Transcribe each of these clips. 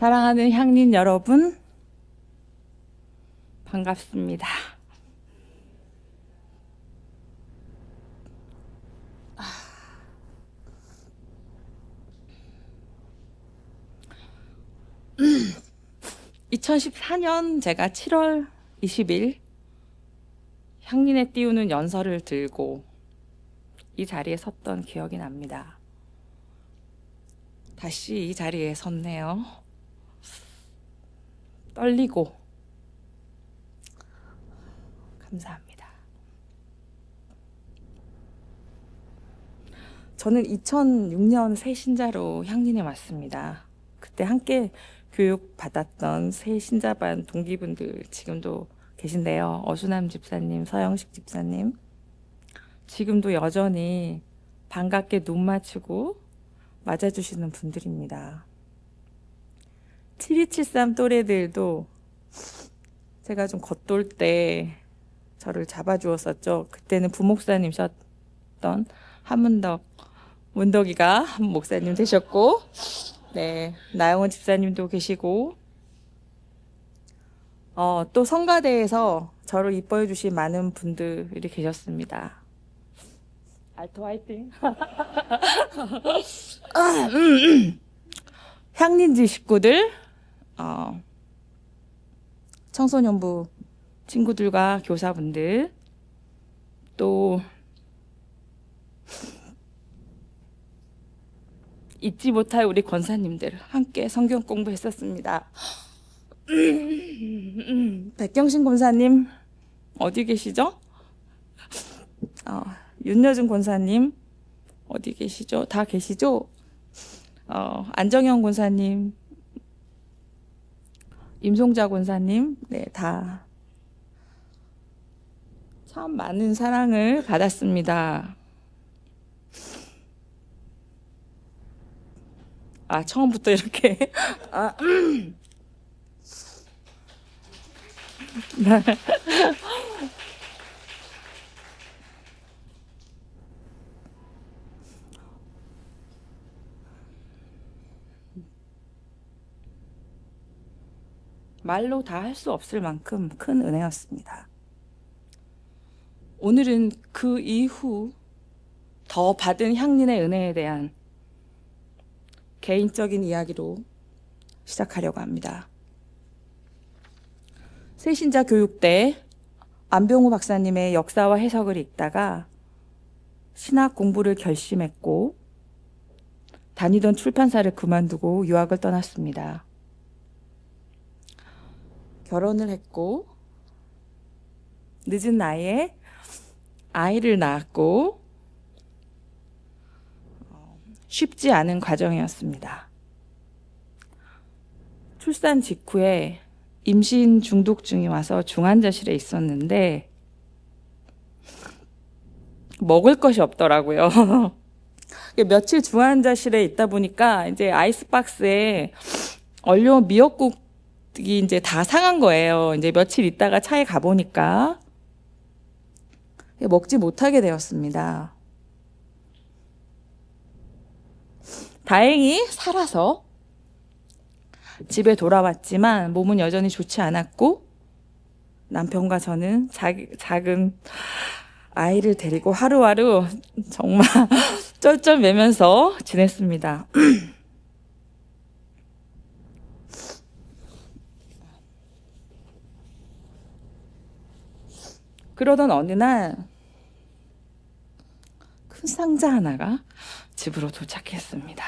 사랑하는 향린 여러분, 반갑습니다. 아, 2014년 제가 7월 20일 향린에 띄우는 연설을 들고 이 자리에 섰던 기억이 납니다. 다시 이 자리에 섰네요. 떨리고 감사합니다. 저는 2006년 새신자로 향린에 왔습니다. 그때 함께 교육받았던 새신자반 동기분들 지금도 계신데요. 어수남 집사님, 서영식 집사님. 지금도 여전히 반갑게 눈 맞추고 맞아주시는 분들입니다. 7273 또래들도 제가 좀 겉돌 때 저를 잡아주었었죠. 그때는 부목사님이셨던 한문덕, 문덕이가 한 목사님 되셨고, 네, 나영원 집사님도 계시고, 또 성가대에서 저를 이뻐해 주신 많은 분들이 계셨습니다. 알토 화이팅! 향린지 식구들, 청소년부 친구들과 교사분들, 또 잊지 못할 우리 권사님들 함께 성경 공부했었습니다. 백경신 권사님 어디 계시죠? 윤여준 권사님 어디 계시죠? 다 계시죠? 안정현 권사님, 임송자 권사님, 네, 다 참 많은 사랑을 받았습니다. 처음부터 이렇게 네. 말로 다 할 수 없을 만큼 큰 은혜였습니다. 오늘은 그 이후 더 받은 향린의 은혜에 대한 개인적인 이야기로 시작하려고 합니다. 새신자 교육 때 안병우 박사님의 역사와 해석을 읽다가 신학 공부를 결심했고 다니던 출판사를 그만두고 유학을 떠났습니다. 결혼을 했고 늦은 나이에 아이를 낳았고 쉽지 않은 과정이었습니다. 출산 직후에 임신 중독증이 와서 중환자실에 있었는데 먹을 것이 없더라고요. 며칠 중환자실에 있다 보니까 이제 아이스박스에 얼려온 미역국이 이제 다 상한 거예요. 이제 며칠 있다가 차에 가보니까 먹지 못하게 되었습니다. 다행히 살아서 집에 돌아왔지만 몸은 여전히 좋지 않았고 남편과 저는 작은 아이를 데리고 하루하루 정말 쩔쩔매면서 지냈습니다. 그러던 어느 날 큰 상자 하나가 집으로 도착했습니다.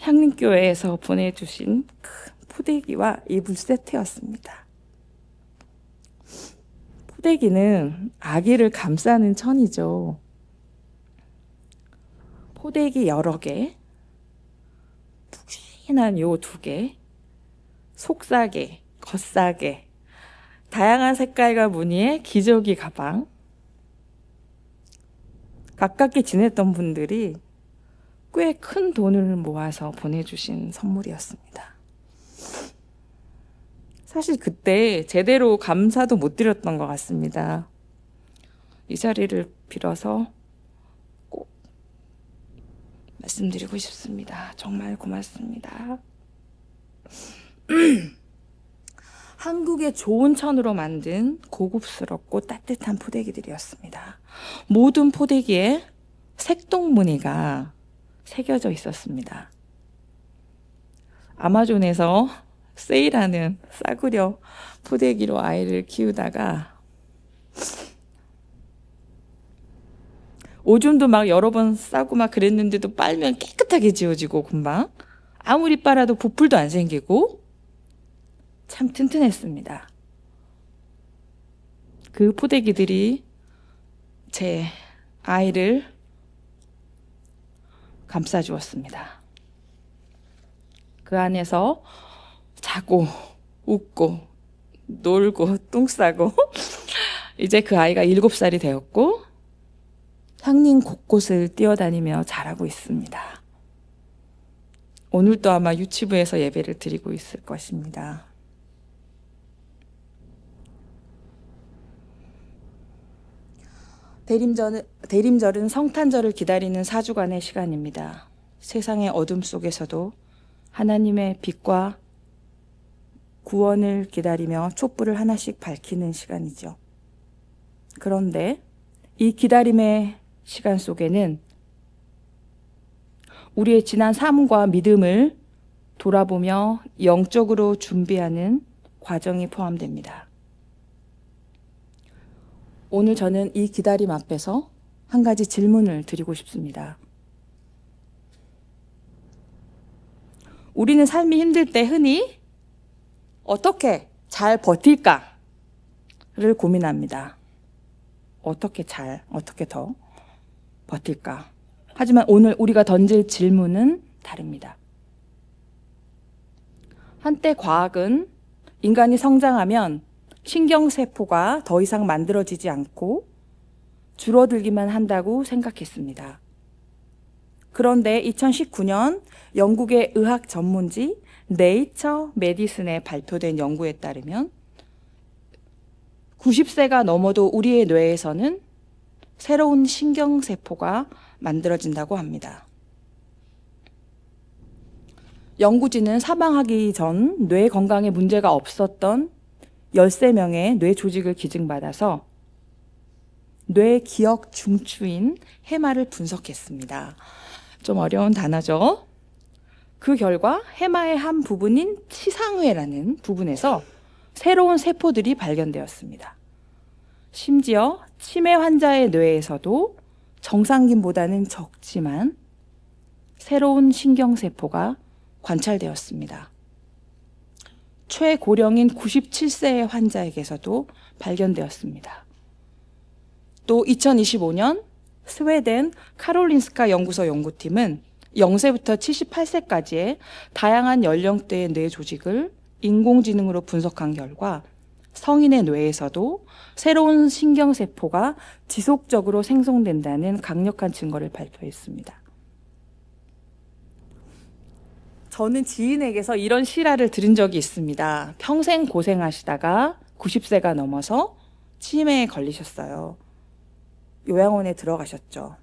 향린교회에서 보내주신 큰 포대기와 이불 세트였습니다. 포대기는 아기를 감싸는 천이죠. 포대기 여러 개, 푹신한 요 2개, 속싸개, 겉싸개, 다양한 색깔과 무늬의 기저귀 가방. 가깝게 지냈던 분들이 꽤 큰 돈을 모아서 보내주신 선물이었습니다. 사실 그때 제대로 감사도 못 드렸던 것 같습니다. 이 자리를 빌어서 꼭 말씀드리고 싶습니다. 정말 고맙습니다. 한국의 좋은 천으로 만든 고급스럽고 따뜻한 포대기들이었습니다. 모든 포대기에 색동무늬가 새겨져 있었습니다. 아마존에서 세일하는 싸구려 포대기로 아이를 키우다가 오줌도 막 여러 번 싸고 막 그랬는데도 빨면 깨끗하게 지워지고 금방 아무리 빨아도 부풀도 안 생기고 참 튼튼했습니다. 그 포대기들이 제 아이를 감싸주었습니다. 그 안에서 자고 웃고 놀고 똥 싸고 이제 그 아이가 7살이 되었고 향림 곳곳을 뛰어다니며 자라고 있습니다. 오늘도 아마 유치부에서 예배를 드리고 있을 것입니다. 대림절은 성탄절을 기다리는 사주간의 시간입니다. 세상의 어둠 속에서도 하나님의 빛과 구원을 기다리며 촛불을 하나씩 밝히는 시간이죠. 그런데 이 기다림의 시간 속에는 우리의 지난 삶과 믿음을 돌아보며 영적으로 준비하는 과정이 포함됩니다. 오늘 저는 이 기다림 앞에서 한 가지 질문을 드리고 싶습니다. 우리는 삶이 힘들 때 흔히 어떻게 잘 버틸까를 고민합니다. 어떻게 더 버틸까? 하지만 오늘 우리가 던질 질문은 다릅니다. 한때 과학은 인간이 성장하면 신경세포가 더 이상 만들어지지 않고 줄어들기만 한다고 생각했습니다. 그런데 2019년 영국의 의학 전문지 네이처 메디슨에 발표된 연구에 따르면 90세가 넘어도 우리의 뇌에서는 새로운 신경세포가 만들어진다고 합니다. 연구진은 사망하기 전 뇌 건강에 문제가 없었던 13명의 뇌 조직을 기증받아서 뇌 기억 중추인 해마를 분석했습니다. 좀 어려운 단어죠. 그 결과 해마의 한 부분인 치상회라는 부분에서 새로운 세포들이 발견되었습니다. 심지어 치매 환자의 뇌에서도 정상균보다는 적지만 새로운 신경세포가 관찰되었습니다. 최고령인 97세의 환자에게서도 발견되었습니다. 또 2025년 스웨덴 카롤린스카 연구소 연구팀은 0세부터 78세까지의 다양한 연령대의 뇌 조직을 인공지능으로 분석한 결과 성인의 뇌에서도 새로운 신경세포가 지속적으로 생성된다는 강력한 증거를 발표했습니다. 저는 지인에게서 이런 실화를 들은 적이 있습니다. 평생 고생하시다가 90세가 넘어서 치매에 걸리셨어요. 요양원에 들어가셨죠.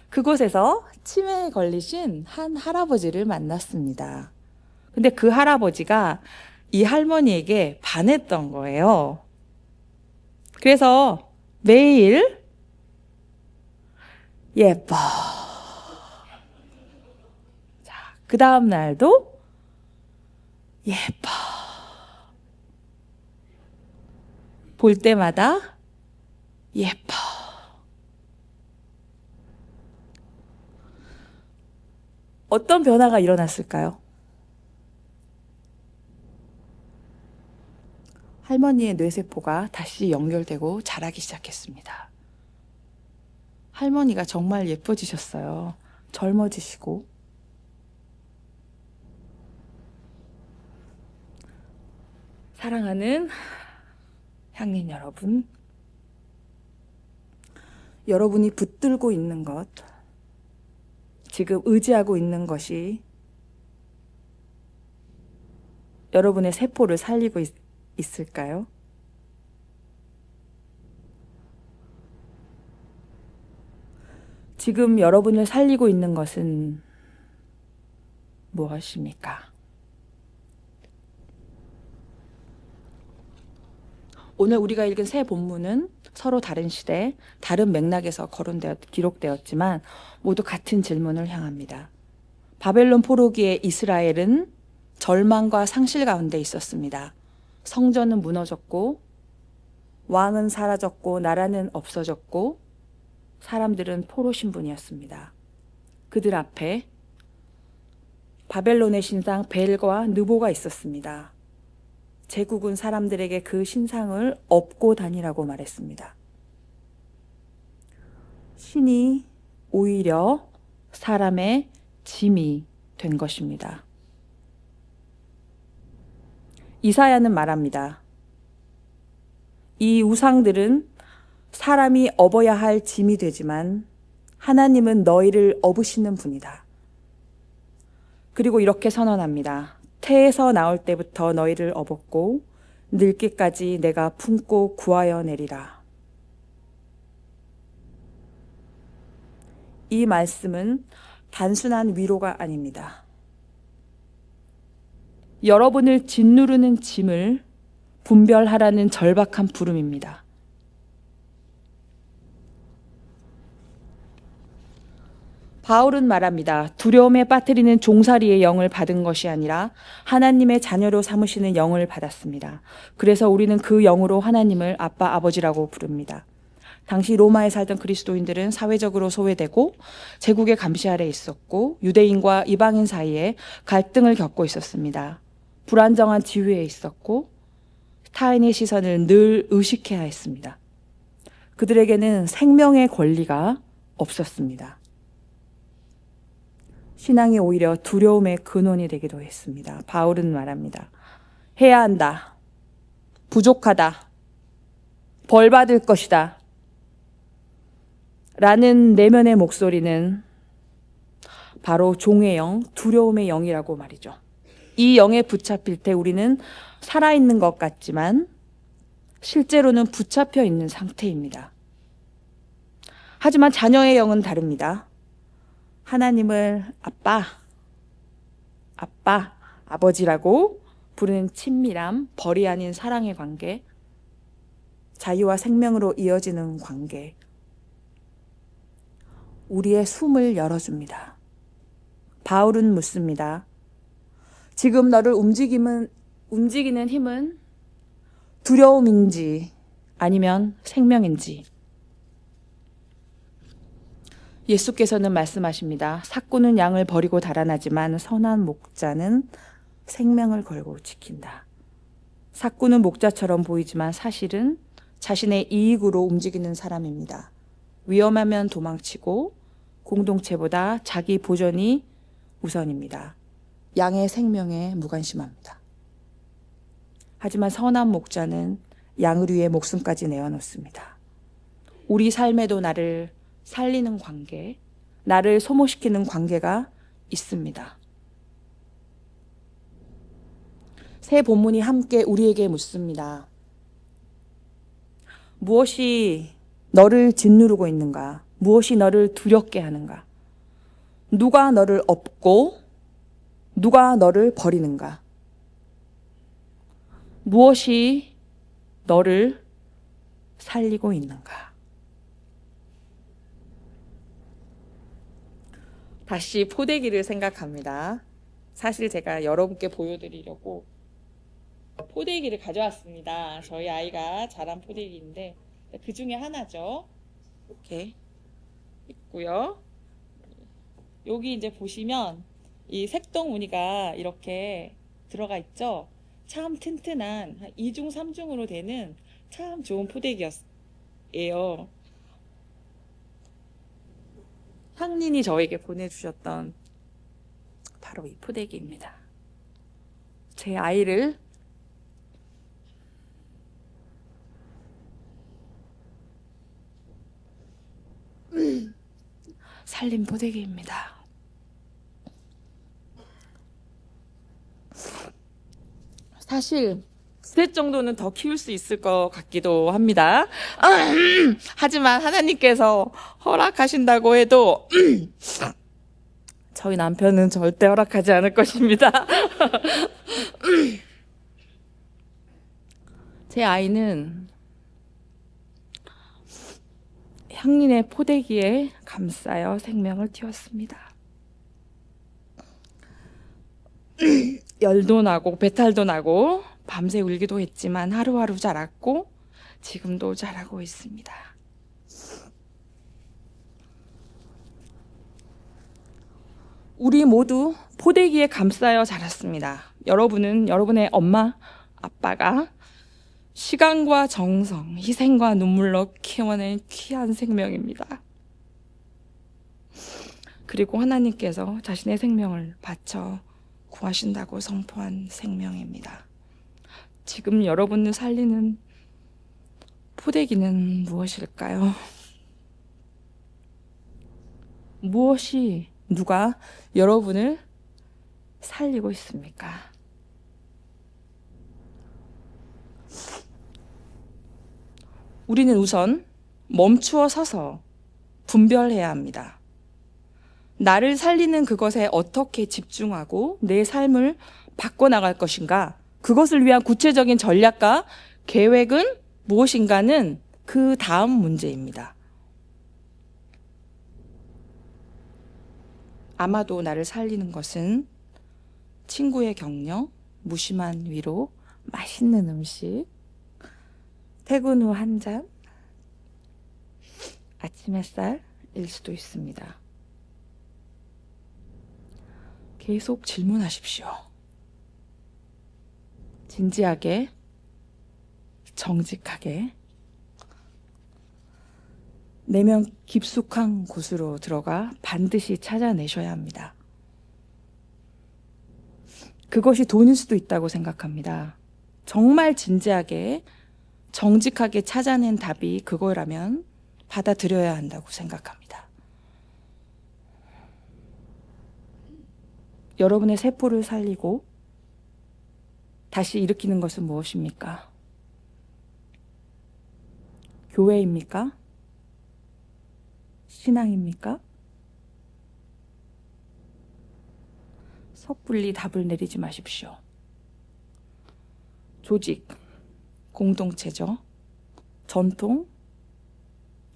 그곳에서 치매에 걸리신 한 할아버지를 만났습니다. 근데 그 할아버지가 이 할머니에게 반했던 거예요. 그래서 매일 예뻐. 자, 그 다음 날도 예뻐. 볼 때마다 예뻐. 어떤 변화가 일어났을까요? 할머니의 뇌세포가 다시 연결되고 자라기 시작했습니다. 할머니가 정말 예뻐지셨어요. 젊어지시고. 사랑하는 향린 여러분, 여러분이 붙들고 있는 것, 지금 의지하고 있는 것이 여러분의 세포를 살리고 있을까요? 지금 여러분을 살리고 있는 것은 무엇입니까? 오늘 우리가 읽은 세 본문은 서로 다른 시대, 다른 맥락에서 기록되었지만 모두 같은 질문을 향합니다. 바벨론 포로기에 이스라엘은 절망과 상실 가운데 있었습니다. 성전은 무너졌고, 왕은 사라졌고, 나라는 없어졌고, 사람들은 포로 신분이었습니다. 그들 앞에 바벨론의 신상 벨과 느보가 있었습니다. 제국은 사람들에게 그 신상을 업고 다니라고 말했습니다. 신이 오히려 사람의 짐이 된 것입니다. 이사야는 말합니다. 이 우상들은 사람이 업어야 할 짐이 되지만 하나님은 너희를 업으시는 분이다. 그리고 이렇게 선언합니다. 태에서 나올 때부터 너희를 업었고 늙기까지 내가 품고 구하여 내리라. 이 말씀은 단순한 위로가 아닙니다. 여러분을 짓누르는 짐을 분별하라는 절박한 부름입니다. 바울은 말합니다. 두려움에 빠뜨리는 종살이의 영을 받은 것이 아니라 하나님의 자녀로 삼으시는 영을 받았습니다. 그래서 우리는 그 영으로 하나님을 아빠, 아버지라고 부릅니다. 당시 로마에 살던 그리스도인들은 사회적으로 소외되고 제국의 감시 아래 있었고 유대인과 이방인 사이에 갈등을 겪고 있었습니다. 불안정한 지위에 있었고 타인의 시선을 늘 의식해야 했습니다. 그들에게는 생명의 권리가 없었습니다. 신앙이 오히려 두려움의 근원이 되기도 했습니다. 바울은 말합니다. 해야 한다. 부족하다. 벌 받을 것이다. 라는 내면의 목소리는 바로 종의 영, 두려움의 영이라고 말이죠. 이 영에 붙잡힐 때 우리는 살아있는 것 같지만 실제로는 붙잡혀 있는 상태입니다. 하지만 자녀의 영은 다릅니다. 하나님을 아빠, 아버지라고 부르는 친밀함, 벌이 아닌 사랑의 관계, 자유와 생명으로 이어지는 관계, 우리의 숨을 열어줍니다. 바울은 묻습니다. 지금 너를 움직이는 힘은 두려움인지 아니면 생명인지. 예수께서는 말씀하십니다. 삭구는 양을 버리고 달아나지만 선한 목자는 생명을 걸고 지킨다. 삭구는 목자처럼 보이지만 사실은 자신의 이익으로 움직이는 사람입니다. 위험하면 도망치고 공동체보다 자기 보전이 우선입니다. 양의 생명에 무관심합니다. 하지만 선한 목자는 양을 위해 목숨까지 내어놓습니다. 우리 삶에도 나를 살리는 관계, 나를 소모시키는 관계가 있습니다. 세 본문이 함께 우리에게 묻습니다. 무엇이 너를 짓누르고 있는가? 무엇이 너를 두렵게 하는가? 누가 너를 업고 누가 너를 버리는가? 무엇이 너를 살리고 있는가? 다시 포대기를 생각합니다. 사실 제가 여러분께 보여드리려고 포대기를 가져왔습니다. 저희 아이가 자란 포대기인데 그 중에 하나죠. 이렇게 있고요. 여기 이제 보시면 이 색동 무늬가 이렇게 들어가 있죠. 참 튼튼한 2중 3중으로 되는 참 좋은 포대기예요. 향린이 저에게 보내주셨던 바로 이 포대기입니다. 제 아이를 살린 포대기입니다. 사실 2세 정도는 더 키울 수 있을 것 같기도 합니다. 하지만 하나님께서 허락하신다고 해도 저희 남편은 절대 허락하지 않을 것입니다. 제 아이는 향린의 포대기에 감싸여 생명을 틔웠습니다. 열도 나고 배탈도 나고 밤새 울기도 했지만 하루하루 자랐고 지금도 자라고 있습니다. 우리 모두 포대기에 감싸여 자랐습니다. 여러분은 여러분의 엄마, 아빠가 시간과 정성, 희생과 눈물로 키워낸 귀한 생명입니다. 그리고 하나님께서 자신의 생명을 바쳐 구하신다고 선포한 생명입니다. 지금 여러분을 살리는 포대기는 무엇일까요? 무엇이, 누가 여러분을 살리고 있습니까? 우리는 우선 멈추어 서서 분별해야 합니다. 나를 살리는 그것에 어떻게 집중하고 내 삶을 바꿔나갈 것인가? 그것을 위한 구체적인 전략과 계획은 무엇인가는 그 다음 문제입니다. 아마도 나를 살리는 것은 친구의 격려, 무심한 위로, 맛있는 음식, 퇴근 후 한 잔, 아침 햇살일 수도 있습니다. 계속 질문하십시오. 진지하게, 정직하게, 내면 깊숙한 곳으로 들어가 반드시 찾아내셔야 합니다. 그것이 돈일 수도 있다고 생각합니다. 정말 진지하게, 정직하게 찾아낸 답이 그거라면 받아들여야 한다고 생각합니다. 여러분의 세포를 살리고 다시 일으키는 것은 무엇입니까? 교회입니까? 신앙입니까? 섣불리 답을 내리지 마십시오. 조직, 공동체죠. 전통,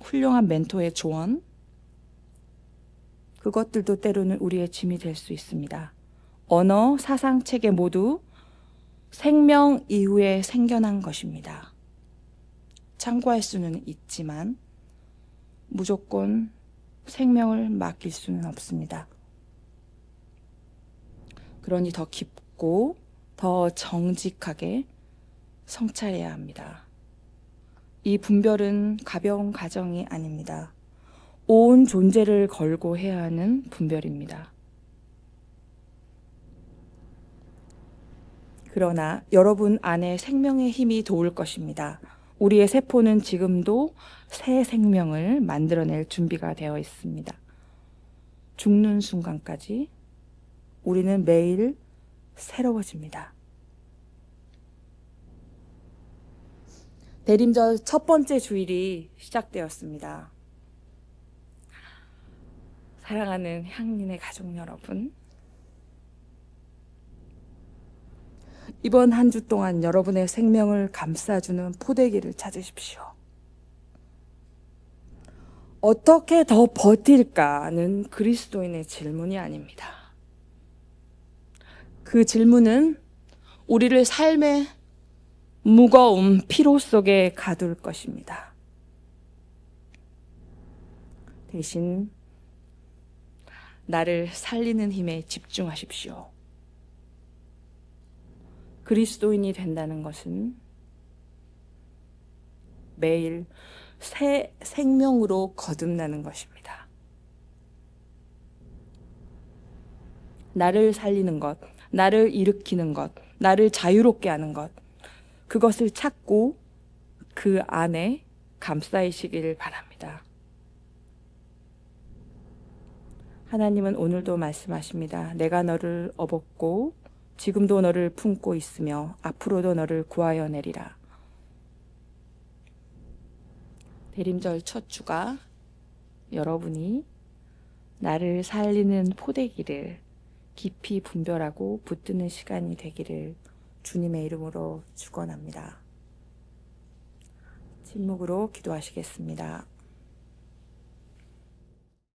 훌륭한 멘토의 조언, 그것들도 때로는 우리의 짐이 될 수 있습니다. 언어, 사상, 체계 모두 생명 이후에 생겨난 것입니다. 참고할 수는 있지만 무조건 생명을 맡길 수는 없습니다. 그러니 더 깊고 더 정직하게 성찰해야 합니다. 이 분별은 가벼운 과정이 아닙니다. 온 존재를 걸고 해야 하는 분별입니다. 그러나 여러분 안에 생명의 힘이 도울 것입니다. 우리의 세포는 지금도 새 생명을 만들어낼 준비가 되어 있습니다. 죽는 순간까지 우리는 매일 새로워집니다. 대림절 첫 번째 주일이 시작되었습니다. 사랑하는 향린의 가족 여러분, 이번 한 주 동안 여러분의 생명을 감싸주는 포대기를 찾으십시오. 어떻게 더 버틸까는 그리스도인의 질문이 아닙니다. 그 질문은 우리를 삶의 무거운 피로 속에 가둘 것입니다. 대신 나를 살리는 힘에 집중하십시오. 그리스도인이 된다는 것은 매일 새 생명으로 거듭나는 것입니다. 나를 살리는 것, 나를 일으키는 것, 나를 자유롭게 하는 것, 그것을 찾고 그 안에 감싸이시기를 바랍니다. 하나님은 오늘도 말씀하십니다. 내가 너를 업었고 지금도 너를 품고 있으며 앞으로도 너를 구하여 내리라. 대림절 첫 주가 여러분이 나를 살리는 포대기를 깊이 분별하고 붙드는 시간이 되기를 주님의 이름으로 축원합니다. 침묵으로 기도하시겠습니다.